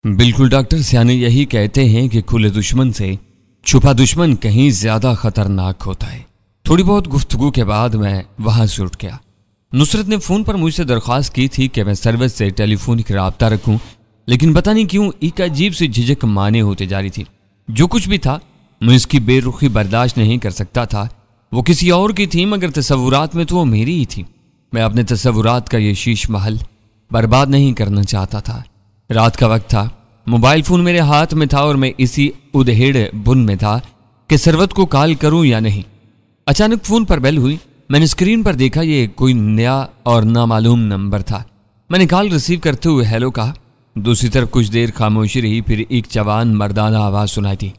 بالکل ڈاکٹر سیانے یہی کہتے ہیں کہ کھلے دشمن سے چھپا دشمن کہیں زیادہ خطرناک ہوتا ہے۔ تھوڑی بہت گفتگو کے بعد میں وہاں سے اٹھ گیا۔ نصرت نے فون پر مجھ سے درخواست کی تھی کہ میں سروس سے ٹیلی فونک رابطہ رکھوں، لیکن پتہ نہیں کیوں ایک عجیب سی جھجک مانے ہوتے جا رہی تھی۔ جو کچھ بھی تھا میں اس کی بے رخی برداشت نہیں کر سکتا تھا۔ وہ کسی اور کی تھی مگر تصورات میں تو وہ میری ہی تھی۔ میں اپنے تصورات کا یہ شیش محل برباد نہیں کرنا چاہتا تھا۔ رات کا وقت تھا، موبائل فون میرے ہاتھ میں تھا اور میں اسی ادھیڑ بن میں تھا کہ سروت کو کال کروں یا نہیں۔ اچانک فون پر بیل ہوئی۔ میں نے اسکرین پر دیکھا یہ کوئی نیا اور نامعلوم نمبر تھا۔ میں نے کال ریسیو کرتے ہوئے ہیلو کہا۔ دوسری طرف کچھ دیر خاموشی رہی، پھر ایک جوان مردانہ آواز سنائی تھی۔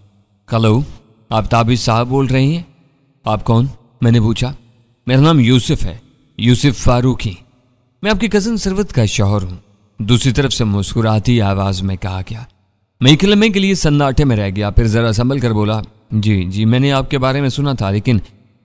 ہلو، آپ تابش صاحب بول رہے ہیں؟ آپ کون؟ میں نے پوچھا۔ میرا نام یوسف ہے، یوسف فاروقی۔ میں آپ کی کزن سروت کا شوہر ہوں۔ دوسری طرف سے مسکراتی آواز میں کہا گیا۔ میں ایک لمحے کے لیے سناٹے میں رہ گیا، پھر ذرا سنبھل کر بولا، جی میں نے آپ کے بارے میں سنا تھا، لیکن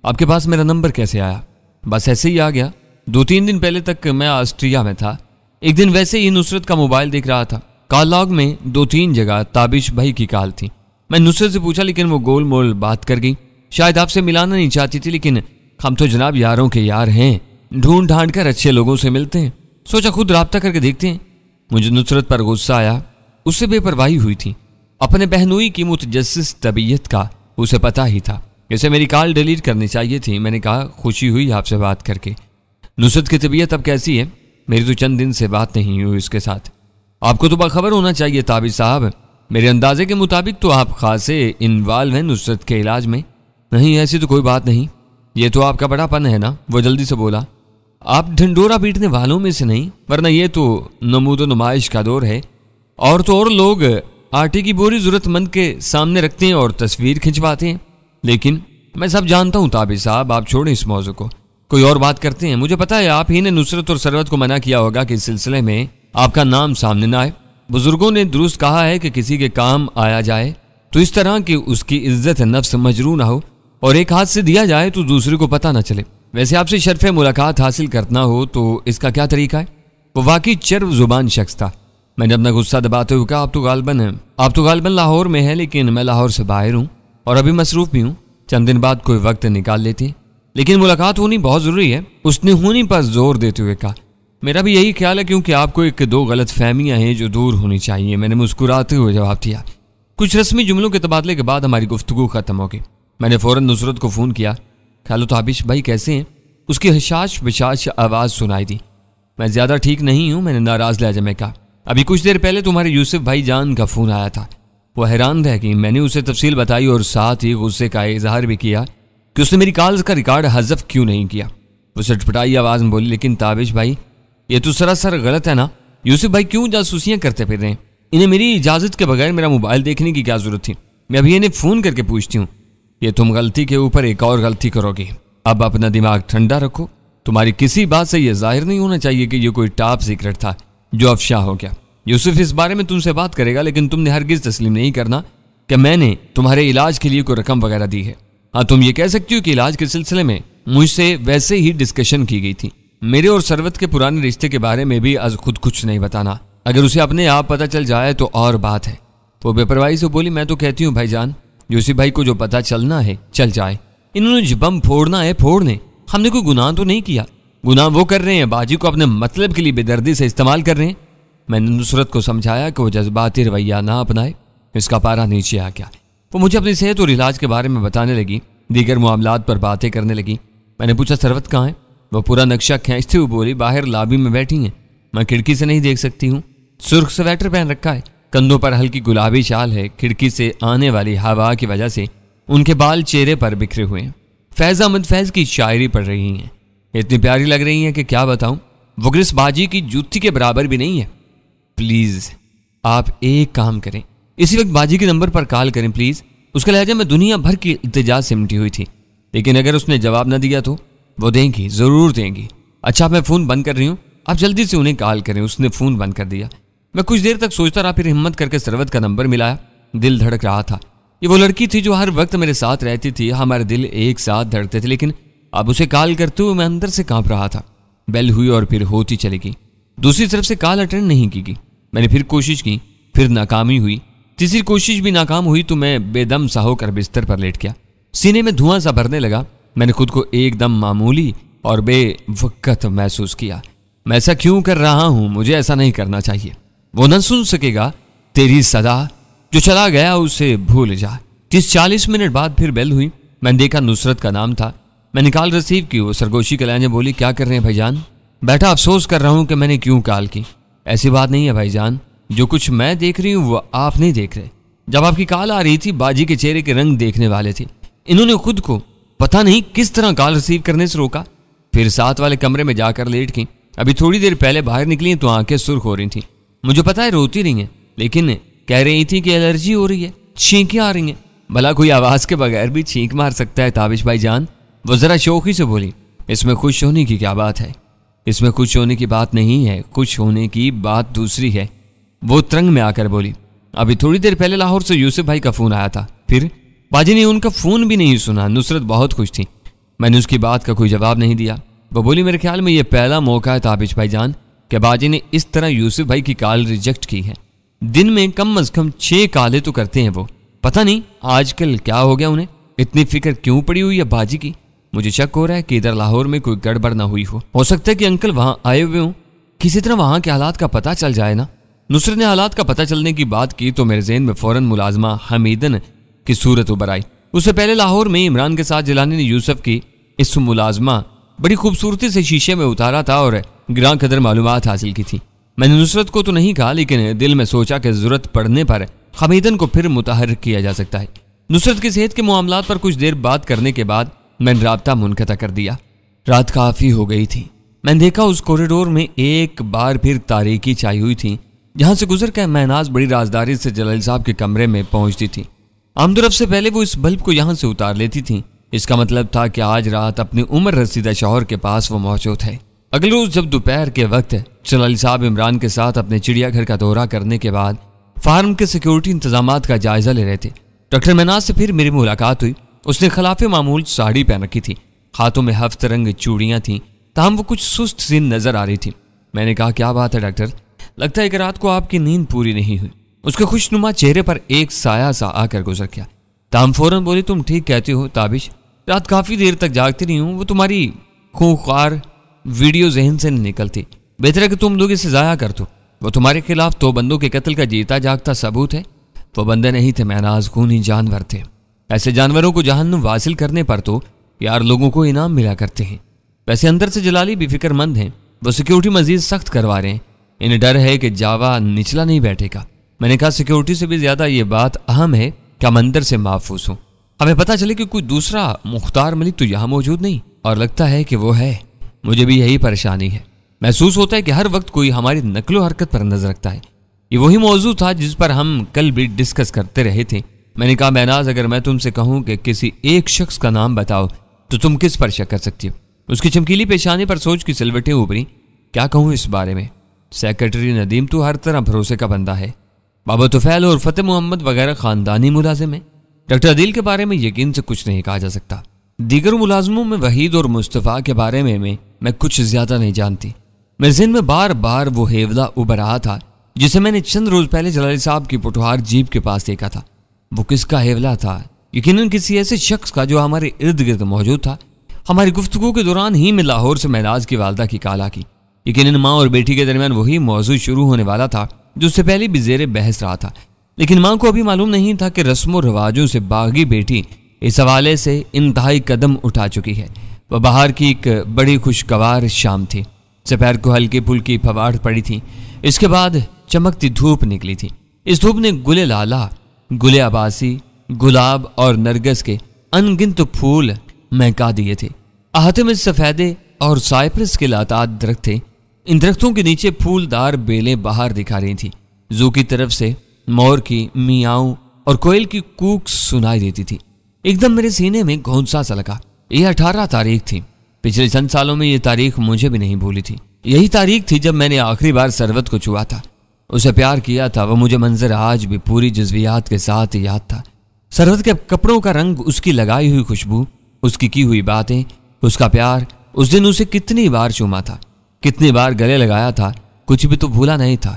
آپ کے پاس میرا نمبر کیسے آیا؟ بس ایسے ہی آ گیا۔ 2-3 دن پہلے تک میں آسٹریا میں تھا۔ ایک دن ویسے ہی نصرت کا موبائل دیکھ رہا تھا۔ کال لاگ میں 2-3 جگہ تابش بھائی کی کال تھی۔ میں نصرت سے پوچھا لیکن وہ گول مول بات کر گئی۔ شاید آپ سے ملانا نہیں چاہتی تھی، لیکن ہم تو جناب یاروں کے یار ہیں، ڈھونڈ ڈھانڈ کر اچھے لوگوں سے ملتے ہیں، سوچا خود رابطہ کر کے دیکھتے ہیں۔ مجھے نصرت پر غصہ آیا۔ اس سے بے پرواہی ہوئی تھی۔ اپنے بہنوئی کی متجسس طبیعت کا اسے پتہ ہی تھا۔ اسے میری کال ڈیلیٹ کرنی چاہیے تھی۔ میں نے کہا، خوشی ہوئی آپ سے بات کر کے۔ نصرت کی طبیعت اب کیسی ہے؟ میری تو چند دن سے بات نہیں ہوئی اس کے ساتھ۔ آپ کو تو باخبر ہونا چاہیے تابش صاحب، میرے اندازے کے مطابق تو آپ خاصے انوالو ہیں نصرت کے علاج میں۔ نہیں، ایسی تو کوئی بات نہیں، یہ تو آپ کا بڑا پن ہے نا، وہ جلدی سے بولا۔ آپ ڈھنڈورا پیٹنے والوں میں سے نہیں، ورنہ یہ تو نمود و نمائش کا دور ہے، اور تو اور لوگ آٹے کی بوری ضرورت مند کے سامنے رکھتے ہیں اور تصویر کھنچواتے ہیں۔ لیکن میں سب جانتا ہوں تابش صاحب، آپ چھوڑیں اس موضوع کو، کوئی اور بات کرتے ہیں۔ مجھے پتا ہے آپ ہی نے نصرت اور سروت کو منع کیا ہوگا کہ اس سلسلے میں آپ کا نام سامنے نہ آئے۔ بزرگوں نے درست کہا ہے کہ کسی کے کام آیا جائے تو اس طرح کہ اس کی عزت نفس مجروح نہ ہو، اور ایک ہاتھ سے دیا جائے تو دوسرے کو پتہ نہ چلے۔ ویسے آپ سے شرف ملاقات حاصل کرنا ہو تو اس کا کیا طریقہ ہے؟ وہ واقعی چرب زبان شخص تھا۔ میں نے اپنا غصہ دباتے ہوئے کہا، آپ تو غالباً لاہور میں ہیں، لیکن میں لاہور سے باہر ہوں اور ابھی مصروف بھی ہوں۔ چند دن بعد کوئی وقت نکال لیتے، لیکن ملاقات ہونی بہت ضروری ہے۔ اس نے ہونی پر زور دیتے ہوئے کہا، میرا بھی یہی خیال ہے، کیونکہ آپ کو 1-2 غلط فہمیاں ہیں جو دور ہونی چاہیے۔ میں نے مسکراتے ہوئے جواب دیا۔ کچھ رسمی جملوں کے تبادلے کے بعد ہماری گفتگو ختم ہو گئی۔ میں نے فوراً نصرت کو فون کیا۔ ہیلو تابش بھائی، کیسے ہیں؟ اس کی حشاش بشاش آواز سنائی دی۔ میں زیادہ ٹھیک نہیں ہوں، میں نے ناراض لہجے میں کہا۔ ابھی کچھ دیر پہلے تمہارے یوسف بھائی جان کا فون آیا تھا۔ وہ حیران رہ گئی۔ میں نے اسے تفصیل بتائی اور ساتھ ہی غصے کا اظہار بھی کیا کہ اس نے میری کالز کا ریکارڈ حذف کیوں نہیں کیا۔ وہ سٹپٹائی آواز میں بولی، لیکن تابش بھائی یہ تو سراسر غلط ہے نا، یوسف بھائی کیوں جاسوسیاں کرتے پھر رہے ہیں؟ انہیں میری اجازت کے بغیر میرا موبائل دیکھنے کی کیا ضرورت تھی؟ میں ابھی انہیں فون کر کے پوچھتی ہوں۔ یہ تم غلطی کے اوپر ایک اور غلطی کرو گی۔ اب اپنا دماغ ٹھنڈا رکھو۔ تمہاری کسی بات سے یہ ظاہر نہیں ہونا چاہیے کہ یہ کوئی ٹاپ سیکرٹ تھا جو افشا ہو گیا۔ یوسف اس بارے میں تم سے بات کرے گا، لیکن تم نے ہرگز تسلیم نہیں کرنا کہ میں نے تمہارے علاج کے لیے کوئی رقم وغیرہ دی ہے۔ ہاں، تم یہ کہہ سکتی ہو کہ علاج کے سلسلے میں مجھ سے ویسے ہی ڈسکشن کی گئی تھی۔ میرے اور سروت کے پرانے رشتے کے بارے میں بھی از خود کچھ نہیں بتانا۔ اگر اسے اپنے آپ پتہ چل جائے تو اور بات ہے۔ وہ بے پرواہی سے بولی، میں تو کہتی ہوں بھائی جان، یوسف بھائی کو جو پتہ چلنا ہے چل جائے۔ انہوں نے جو بم پھوڑنا ہے پھوڑنے، ہم نے کوئی گناہ تو نہیں کیا۔ گناہ وہ کر رہے ہیں باجی کو اپنے مطلب کے لیے بے دردی سے استعمال کر رہے ہیں۔ میں نے نصرت کو سمجھایا کہ وہ جذباتی رویہ نہ اپنائے۔ اس کا پارا نیچے آ گیا۔ وہ مجھے اپنی صحت اور علاج کے بارے میں بتانے لگی، دیگر معاملات پر باتیں کرنے لگی۔ میں نے پوچھا، سروت کہاں ہے؟ وہ پورا نقشہ کھینچتے ہوئے بولی، باہر لابی میں بیٹھی ہیں، میں کھڑکی سے نہیں دیکھ سکتی ہوں۔ سرخ سویٹر پہن رکھا ہے، کندھوں پر ہلکی گلابی شال ہے۔ کھڑکی سے آنے والی ہوا کی وجہ سے ان کے بال چہرے پر بکھرے ہوئے ہیں۔ فیض احمد فیض کی شاعری پڑھ رہی ہیں، اتنی پیاری لگ رہی ہیں کہ کیا بتاؤں۔ وہ گرس باجی کی جوتی کے برابر بھی نہیں ہے۔ پلیز آپ ایک کام کریں، اسی وقت باجی کے نمبر پر کال کریں پلیز۔ اس کا لہجہ میں دنیا بھر کی التجا سمٹی ہوئی تھی، لیکن اگر اس نے جواب نہ دیا تو وہ دیں گی، ضرور دیں گی۔ اچھا، میں فون بند کر رہی ہوں، آپ جلدی سے انہیں کال کریں۔ اس نے فون بند کر دیا۔ میں کچھ دیر تک سوچتا رہا، پھر ہمت کر کے سروت کا نمبر ملایا۔ دل دھڑک رہا تھا۔ یہ وہ لڑکی تھی جو ہر وقت میرے ساتھ رہتی تھی، ہمارے دل ایک ساتھ دھڑکتے تھے، لیکن اب اسے کال کرتے ہوئے میں اندر سے کانپ رہا تھا۔ بیل ہوئی اور پھر ہوتی چلی گئی۔ دوسری طرف سے کال اٹینڈ نہیں کی گئی۔ میں نے پھر کوشش کی، پھر ناکامی ہوئی، تیسری کوشش بھی ناکام ہوئی تو میں بے دم سا ہو کر بستر پر لیٹ گیا۔ سینے میں دھواں سا بھرنے لگا، میں نے خود کو ایک دم معمولی اور بے وقت محسوس کیا۔ میں ایسا کیوں کر رہا ہوں؟ مجھے ایسا نہیں کرنا چاہیے۔ وہ نہ سن سکے گا تیری صدا، جو چلا گیا اسے بھول جا۔ 30-40 منٹ بعد پھر بیل ہوئی، میں نے دیکھا نصرت کا نام تھا۔ میں نے کال ریسیو کی۔ وہ سرگوشی کے لہجے بولی، کیا کر رہے ہیں بھائی جان؟ بیٹھا افسوس کر رہا ہوں کہ میں نے کیوں کال کی۔ ایسی بات نہیں ہے بھائی جان، جو کچھ میں دیکھ رہی ہوں وہ آپ نہیں دیکھ رہے۔ جب آپ کی کال آ رہی تھی باجی کے چہرے کے رنگ دیکھنے والے تھے۔ انہوں نے خود کو پتہ نہیں کس طرح کال ریسیو کرنے سے روکا، پھر ساتھ والے کمرے میں جا کر لیٹ گئیں۔ ابھی تھوڑی دیر پہلے باہر نکلی تو آنکھیں سرخ ہو رہی تھیں۔ مجھے پتا ہے روتی رہی ہیں، لیکن کہہ رہی تھی کہ الرجی ہو رہی ہے، چھینکیں آ رہی ہیں۔ بھلا کوئی آواز کے بغیر بھی چھینک مار سکتا ہے تابش بھائی جان؟ وہ ذرا شوخی سے بولی، اس میں خوش ہونے کی کیا بات ہے؟ اس میں خوش ہونے کی بات نہیں ہے، خوش ہونے کی بات دوسری ہے۔ وہ ترنگ میں آ کر بولی، ابھی تھوڑی دیر پہلے لاہور سے یوسف بھائی کا فون آیا تھا، پھر باجی نے ان کا فون بھی نہیں سنا۔ نصرت بہت خوش تھی، میں نے اس کی بات کا کوئی جواب نہیں دیا۔ وہ بولی، میرے خیال میں یہ پہلا موقع ہے تابش بھائی جان کہ باجی نے اس طرح یوسف بھائی کی کال ریجیکٹ کی ہے۔ دن میں کم از کم 6 کالیں تو کرتے ہیں وہ، پتہ نہیں آج کل کیا ہو گیا انہیں، اتنی فکر کیوں پڑی ہوئی ہے باجی کی۔ مجھے شک ہو رہا ہے کہ ادھر لاہور میں کوئی گڑبڑ نہ ہوئی ہو سکتا ہے کہ انکل وہاں آئے ہوئے ہوں، کسی طرح وہاں کے حالات کا پتہ چل جائے نا۔ نصرت نے حالات کا پتہ چلنے کی بات کی تو میرے ذہن میں فوراً ملازمہ حمیدن کی صورت ابھر آئی۔ اس سے پہلے لاہور میں عمران کے ساتھ جیلانی نے یوسف کی اس ملازمہ بڑی خوبصورتی سے شیشے میں اتارا تھا اور گراں قدر معلومات حاصل کی تھی۔ میں نے نصرت کو تو نہیں کہا، لیکن دل میں سوچا کہ ضرورت پڑنے پر حمیدن کو پھر متحرک کیا جا سکتا ہے۔ نصرت کی صحت کے معاملات پر کچھ دیر بات کرنے کے بعد میں نے رابطہ منقطع کر دیا۔ رات کافی ہو گئی تھی۔ میں نے دیکھا اس کوریڈور میں ایک بار پھر تاریکی چھائی ہوئی تھی، جہاں سے گزر کر مہناز بڑی رازداری سے جلیل صاحب کے کمرے میں پہنچتی تھی۔ آمد سے پہلے وہ اس بلب کو یہاں سے اتار لیتی تھی۔ اس کا مطلب تھا کہ آج رات اپنی عمر رسیدہ شوہر کے پاس وہ موجود ہے۔ اگلے روز جب دوپہر کے وقت جلیل صاحب عمران کے ساتھ اپنے چڑیا گھر کا دورہ کرنے کے بعد فارم کے سیکیورٹی انتظامات کا جائزہ لے رہے تھے، ڈاکٹر مہناز سے پھر میری ملاقات ہوئی۔ اس نے خلاف معمول ساڑی پہن رکھی تھی، ہاتھوں میں ہفت رنگ چوڑیاں تھیں، تاہم وہ کچھ سست سی نظر آ رہی تھی۔ میں نے کہا، کیا بات ہے ڈاکٹر؟ لگتا ہے کہ رات کو آپ کی نیند پوری نہیں ہوئی۔ اس کے خوشنما چہرے پر ایک سایہ سا آ کر گزر گیا۔ تاہم فوراً بولی، تم ٹھیک کہتے ہو تابش، رات کافی دیر تک جاگتی رہی ہوں، وہ تمہاری خوخار ویڈیو ذہن سے نہیں نکلتی، بہتر ہے کہ تم لوگ اسے ضائع کر دو۔ وہ تمہارے خلاف 2 بندوں کے قتل کا جیتا جاگتا ثبوت ہے۔ وہ بندے نہیں تھے مہناز، خونی جانور تھے۔ ایسے جانوروں کو جہنم واصل کرنے پر تو یار لوگوں کو انعام ملا کرتے ہیں۔ ویسے اندر سے جلالی بھی فکر مند ہیں، وہ سیکیورٹی مزید سخت کروا رہے ہیں، انہیں ڈر ہے کہ جاوا نچلا نہیں بیٹھے گا۔ میں نے کہا، سیکیورٹی سے بھی زیادہ یہ بات اہم ہے کہ ہم اندر سے محفوظ ہوں، ہمیں پتہ چلے کہ کوئی دوسرا مختار ملک تو یہاں موجود نہیں، اور لگتا ہے کہ وہ ہے۔ مجھے بھی یہی پریشانی ہے، محسوس ہوتا ہے کہ ہر وقت کوئی ہماری نقل و حرکت پر نظر رکھتا ہے۔ یہ وہی موضوع تھا جس پر ہم کل بھی ڈسکس کرتے رہے تھے۔ میں نے کہا، مہناز اگر میں تم سے کہوں کہ کسی ایک شخص کا نام بتاؤ تو تم کس پر شک کر سکتی ہو؟ اس کی چمکیلی پیشانی پر سوچ کی سلوٹیں ابھری۔ کیا کہوں اس بارے میں؟ سیکرٹری ندیم تو ہر طرح بھروسے کا بندہ ہے، بابا طفیل اور فتح محمد وغیرہ خاندانی ملازم ہیں۔ ڈاکٹر عدیل کے بارے میں یقین سے کچھ نہیں کہا جا سکتا۔ دیگر ملازموں میں وحید اور مصطفیٰ کے بارے میں کچھ زیادہ نہیں جانتی۔ میرے ذہن میں بار بار وہ ہیولہ ابھر رہا تھا جسے میں نے چند روز پہلے جلالی صاحب کی پٹوہار جیپ کے پاس دیکھا تھا۔ وہ کس کا ہیولہ تھا؟ یقیناً کسی ایسے شخص کا جو ہمارے ارد گرد موجود تھا۔ ہماری گفتگو کے دوران ہی میں لاہور سے مہناز کی والدہ کی کال آ کی۔ یقیناً ماں اور بیٹی کے درمیان وہی موضوع شروع ہونے والا تھا جو اس سے پہلے بھی زیر بحث رہا تھا، لیکن ماں کو ابھی معلوم نہیں تھا کہ رسم و رواجوں سے باغی بیٹی اس حوالے سے انتہائی قدم اٹھا چکی ہے۔ وہ باہر کی ایک بڑی خوشگوار شام تھی، دوپہر کو ہلکی پھلکی پھواڑ پڑی تھی، اس کے بعد چمکتی دھوپ نکلی تھی۔ اس دھوپ نے گل لالا، گل عباسی، گلاب اور نرگس کے انگنت پھول مہکا دیے تھے۔ احاطے میں سفیدے اور سائپرس کے لاتعداد درخت تھے، ان درختوں کے نیچے پھولدار بیلیں باہر دکھا رہی تھیں۔ زو کی طرف سے مور کی میاؤں اور کوئل کی کوک سنائی دیتی تھی۔ ایک دم میرے سینے میں گھونسا سا لگا۔ یہ 18 تاریخ تھی۔ پچھلے چند سالوں میں یہ تاریخ مجھے بھی نہیں بھولی تھی۔ یہی تاریخ تھی جب میں نے آخری بار سروت کو چھوا تھا، اسے پیار کیا تھا۔ وہ مجھے منظر آج بھی پوری جزویات کے ساتھ یاد تھا۔ سروت کے کپڑوں کا رنگ، اس کی لگائی ہوئی خوشبو، اس کی ہوئی باتیں، اس کا پیار۔ اس دن اسے کتنی بار چوما تھا، کتنی بار گلے لگایا تھا، کچھ بھی تو بھولا نہیں تھا۔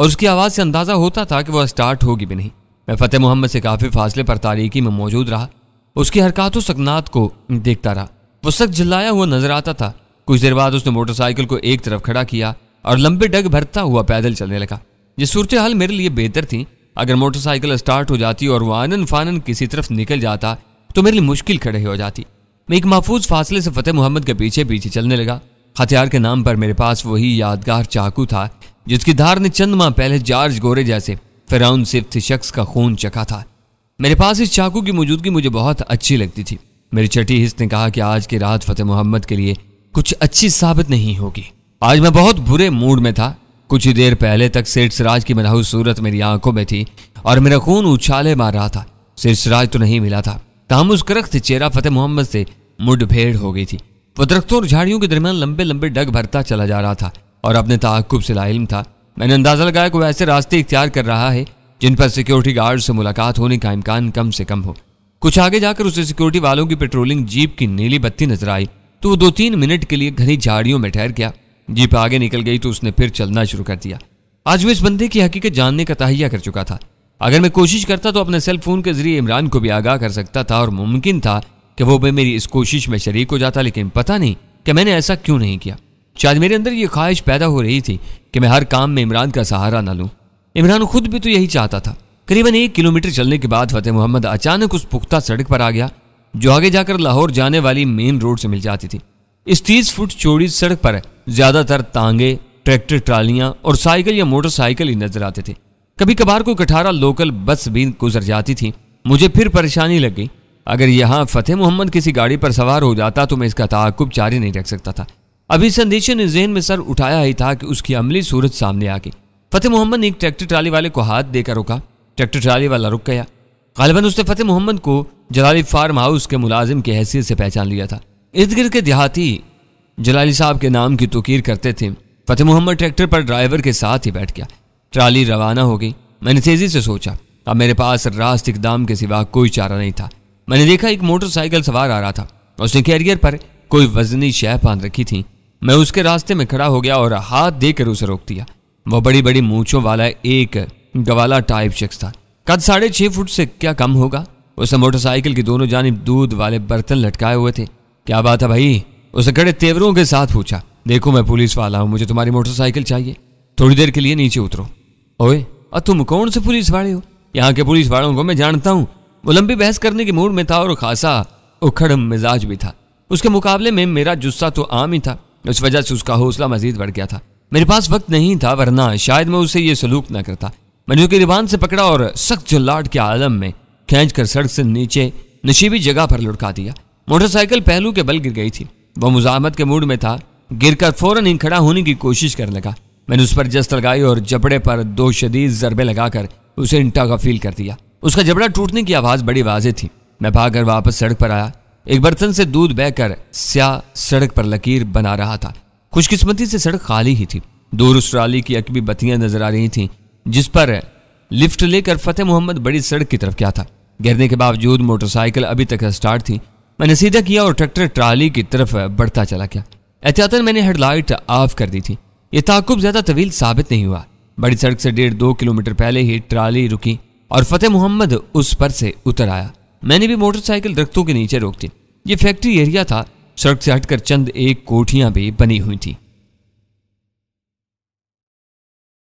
اور اس کی آواز سے اندازہ ہوتا تھا کہ وہ سٹارٹ ہوگی بھی نہیں۔ میں فتح محمد سے کافی فاصلے پر تاریکی میں موجود رہا، اس کی حرکات و سکنات کو دیکھتا رہا۔ وہ سخت جھلایا ہوا نظر آتا تھا۔ کچھ دیر بعد اس نے موٹر سائیکل کو ایک طرف کھڑا کیا اور لمبے ڈگ بھرتا ہوا پیدل چلنے لگا۔ یہ صورتحال میرے لیے بہتر تھی۔ اگر موٹر سائیکل سٹارٹ ہو جاتی اور وہ آنن فانن کسی طرف نکل جاتا تو میرے لیے مشکل کھڑے ہو جاتی۔ میں ایک محفوظ فاصلے سے فتح محمد کے پیچھے پیچھے چلنے لگا۔ ہتھیار کے نام پر میرے پاس وہی یادگار چاقو تھا جس کی دھار نے چند ماہ پہلے جارج گورے جیسے فرعون صفت شخص کا خون چکھا تھا۔ میرے پاس اس چاقو کی موجودگی مجھے بہت اچھی لگتی تھی۔ میری چھٹی حص نے کہا کہ آج کی رات فتح محمد کے لیے کچھ اچھی ثابت نہیں ہوگی۔ آج میں بہت برے موڈ میں تھا۔ کچھ ہی دیر پہلے تک سیٹ سراج کی منحوس صورت میری آنکھوں میں تھی اور میرا خون اچھالے مار رہا تھا۔ سیٹ سراج تو نہیں ملا تھا، تاہم اس کرخت چہرہ فتح محمد سے مڈ بھیڑ ہو گئی تھی۔ وہ درختوں اور جھاڑیوں کے درمیان لمبے لمبے ڈگ بھرتا چلا جا رہا تھا اور اپنے تعاقب سے لاعلم تھا۔ میں نے اندازہ لگایا کہ وہ ایسے راستے اختیار کر رہا ہے جن پر سیکیورٹی گارڈ سے ملاقات ہونے کا امکان کم سے کم ہو۔ کچھ آگے جا کر اسے سیکیورٹی والوں کی پیٹرولنگ جیپ کی نیلی بتی نظر آئی تو وہ 2-3 منٹ کے لیے گھنی جھاڑیوں میں ٹھہر گیا۔ جیپ آگے نکل گئی تو اس نے پھر چلنا شروع کر دیا۔ آج وہ اس بندے کی حقیقت جاننے کا تہیہ کر چکا تھا۔ اگر میں کوشش کرتا تو اپنے سیل فون کے ذریعے عمران کو بھی آگاہ کر سکتا تھا اور ممکن تھا کہ وہ بھی میری اس کوشش میں شریک ہو جاتا، لیکن پتہ نہیں کہ میں نے ایسا کیوں نہیں کیا۔ شاید میرے اندر یہ خواہش پیدا ہو رہی تھی کہ میں ہر کام میں عمران کا سہارا نہ لوں۔ عمران خود بھی تو یہی چاہتا تھا۔ قریباً 1 کلومیٹر چلنے کے بعد فتح محمد اچانک اس پختہ سڑک پر آ گیا جو آگے جا کر لاہور جانے والی مین روڈ سے مل جاتی تھی۔ اس 30 فٹ چوڑی سڑک پر زیادہ تر تانگے، ٹریکٹر ٹرالیاں اور سائیکل یا موٹر سائیکل ہی نظر آتے تھے۔ کبھی کبھار کو 18 لوکل بس بھی گزر جاتی تھی۔ مجھے پھر پریشانی لگ گئی۔ اگر یہاں فتح محمد کسی گاڑی پر سوار ہو جاتا تو میں اس کا تعاقب جاری نہیں رکھ سکتا تھا۔ ابھی اس اندیشے نے ذہن میں سر اٹھایا ہی تھا کہ اس کی عملی صورت سامنے آ گئی۔ فتح محمد نے ایک ٹریکٹر ٹرالی والے کو ہاتھ دے کر روکا۔ ٹریکٹر ٹرالی والا رک گیا۔ غالباً اس نے فتح محمد کو جلالی فارم ہاؤس کے ملازم کی حیثیت سے پہچان لیا تھا۔ ارد گرد کے دیہاتی جلالی صاحب کے نام کی توقیر کرتے تھے۔ فتح محمد ٹریکٹر پر ڈرائیور کے ساتھ ہی بیٹھ گیا۔ ٹرالی روانہ ہو گئی۔ میں نے تیزی سے سوچا، اب میرے پاس راست اقدام کے سوا کوئی چارہ نہیں تھا۔ میں نے دیکھا ایک موٹر سائیکل سوار آ رہا تھا۔ اس نے کیریئر پر کوئی وزنی شے باندھ رکھی تھی۔ میں اس کے راستے میں کھڑا ہو گیا اور ہاتھ دے کر اسے روک دیا۔ وہ بڑی بڑی مونچھوں والا ایک گوالا ٹائپ شخص تھا۔ قد 6.5 فٹ سے کیا کم ہوگا۔ اس نے موٹر سائیکل کی دونوں جانب دودھ والے برتن لٹکائے ہوئے تھے۔ کیا بات ہے بھائی؟ اس نے کڑے تیوروں کے ساتھ پوچھا۔ دیکھو میں پولیس والا ہوں، مجھے تمہاری موٹر سائیکل چاہیے، تھوڑی دیر کے لیے نیچے اترو۔ اوئے تم کون سے پولیس والے ہو؟ یہاں کے پولیس والوں کو میں جانتا ہوں۔ وہ لمبی بحث کرنے کے موڈ میں تھا اور خاصا اکھڑ مزاج بھی تھا۔ اس کے مقابلے میں میرا جسہ تو عام ہی تھا، اس وجہ سے اس کا حوصلہ مزید بڑھ گیا تھا۔ میرے پاس وقت نہیں تھا، ورنہ شاید میں اسے یہ سلوک نہ کرتا۔ میں نے اس کی زبان سے پکڑا اور سخت جھلاٹ کے عالم میں کھینچ کر سڑک سے نیچے نشیبی جگہ پر لڑکا دیا۔ موٹر سائیکل پہلو کے بل گر گئی تھی۔ وہ مزاحمت کے موڈ میں تھا، گر کر فوراً ہی کھڑا ہونے کی کوشش کرنے لگا۔ میں نے اس پر جست لگائی اور جبڑے پر 2 شدید ضربے لگا کر اسے انٹا غفیل کر دیا۔ اس کا جبڑا ٹوٹنے کی آواز بڑی واضح تھی۔ میں بھاگ کر واپس سڑک پر آیا۔ ایک برتن سے دودھ بہہ کر سیاہ سڑک پر لکیر بنا رہا تھا۔ خوش قسمتی سے سڑک خالی ہی تھی۔ دور اس ٹرالی کی عقبی بتیاں نظر آ رہی تھیں جس پر لفٹ لے کر فتح محمد بڑی سڑک کی طرف کیا تھا۔ گرنے کے باوجود موٹر سائیکل ابھی تک سٹارٹ تھی۔ میں نے سیدھا کیا اور ٹریکٹر ٹرالی کی طرف بڑھتا چلا گیا۔ احتیاطاً میں نے ہیڈ لائٹ آف کر دی تھی۔ یہ تعاقب زیادہ طویل ثابت نہیں ہوا۔ بڑی سڑک سے 1.5-2 کلومیٹر پہلے ہی ٹرالی رکی اور فتح محمد اس پر سے اتر آیا۔ میں نے بھی موٹر سائیکل درختوں کے نیچے روک دی۔ یہ فیکٹری ایریا تھا۔ سڑک سے ہٹ کر چند ایک کوٹھیاں بھی بنی ہوئی تھیں۔